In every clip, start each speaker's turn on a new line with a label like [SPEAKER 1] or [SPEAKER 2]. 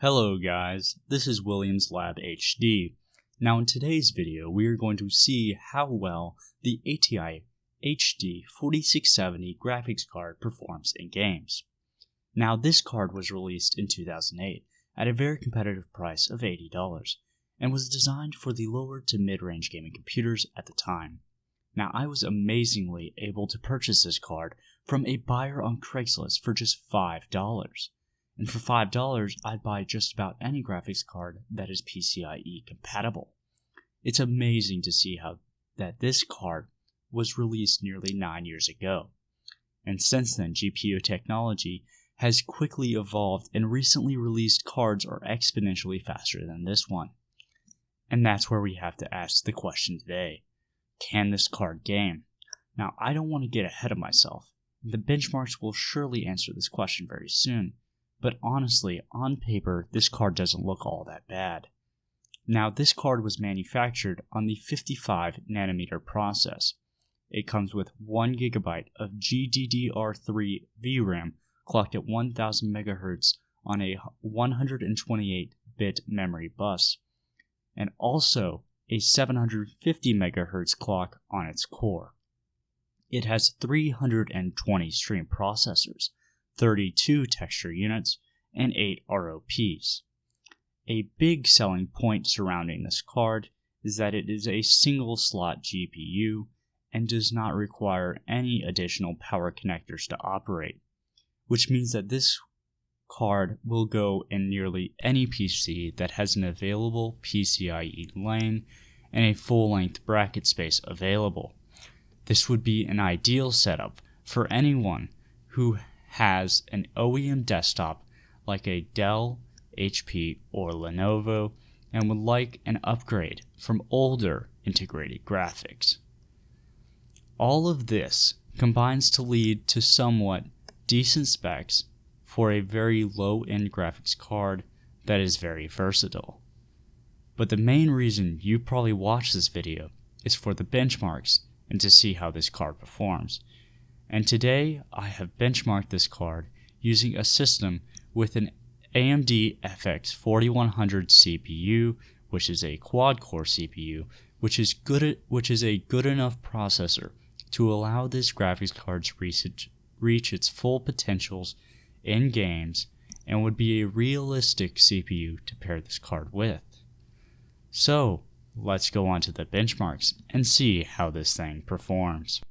[SPEAKER 1] Hello guys, this is Williams Lab HD. Now in today's video we are going to see how well the ATI HD 4670 graphics card performs in games. Now this card was released in 2008 at a very competitive price of $80 and was designed for the lower to mid-range gaming computers at the time. Now I was amazingly able to purchase this card from a buyer on Craigslist for just $5. And for $5, I'd buy just about any graphics card that is PCIe compatible. It's amazing to see how this card was released nearly 9 years ago. And since then, GPU technology has quickly evolved and recently released cards are exponentially faster than this one. And that's where we have to ask the question today. Can this card game? Now, I don't want to get ahead of myself. The benchmarks will surely answer this question very soon. But honestly, on paper, this card doesn't look all that bad. Now, this card was manufactured on the 55nm process. It comes with 1GB of GDDR3 VRAM clocked at 1000 MHz on a 128-bit memory bus, and also a 750 MHz clock on its core. It has 320 stream processors, 32 texture units, and 8 ROPs. A big selling point surrounding this card is that it is a single slot GPU and does not require any additional power connectors to operate, which means that this card will go in nearly any PC that has an available PCIe lane and a full-length bracket space available. This would be an ideal setup for anyone who has an OEM desktop like a Dell, HP, or Lenovo and would like an upgrade from older integrated graphics. All of this combines to lead to somewhat decent specs for a very low-end graphics card that is very versatile. But the main reason you probably watch this video is for the benchmarks and to see how this card performs. And today I have benchmarked this card using a system with an AMD FX 4100 CPU, which is a quad-core CPU, which is a good enough processor to allow this graphics card to reach its full potentials in games and would be a realistic CPU to pair this card with. So let's go on to the benchmarks and see how this thing performs.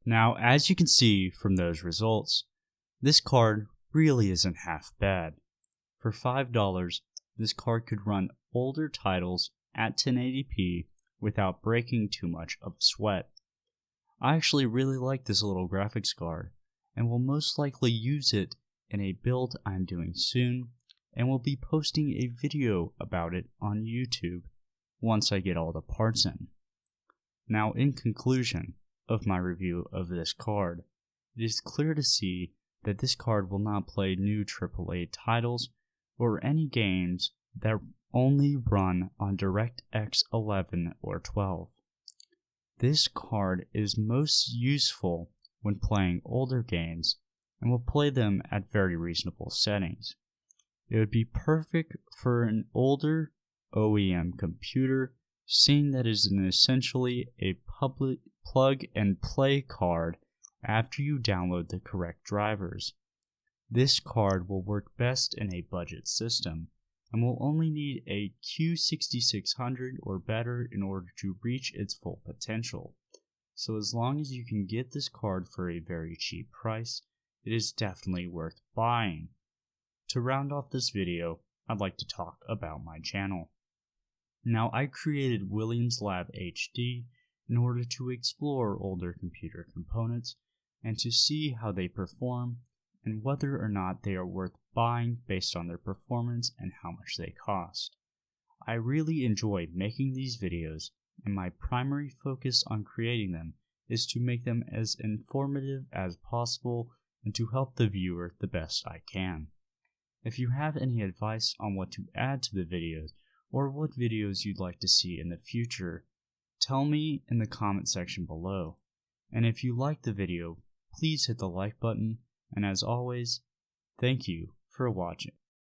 [SPEAKER 1] Now, as you can see from those results, this card really isn't half bad. For $5, this card could run older titles at 1080p without breaking too much of a sweat. I actually really like this little graphics card and will most likely use it in a build I'm doing soon and will be posting a video about it on YouTube once I get all the parts in. Now, in conclusion of my review of this card, it is clear to see that this card will not play new AAA titles or any games that only run on DirectX 11 or 12. This card is most useful when playing older games and will play them at very reasonable settings. It would be perfect for an older OEM computer, seeing that it is essentially a public plug-and-play card after you download the correct drivers. This card will work best in a budget system and will only need a Q6600 or better in order to reach its full potential. So as long as you can get this card for a very cheap price, it is definitely worth buying. To round off this video, I'd like to talk about my channel. Now, I created Williams Lab HD in order to explore older computer components and to see how they perform and whether or not they are worth buying based on their performance and how much they cost. I really enjoy making these videos, and my primary focus on creating them is to make them as informative as possible and to help the viewer the best I can. If you have any advice on what to add to the videos or what videos you'd like to see in the future, tell me in the comment section below. And if you like the video, please hit the like button, and as always, thank you for watching.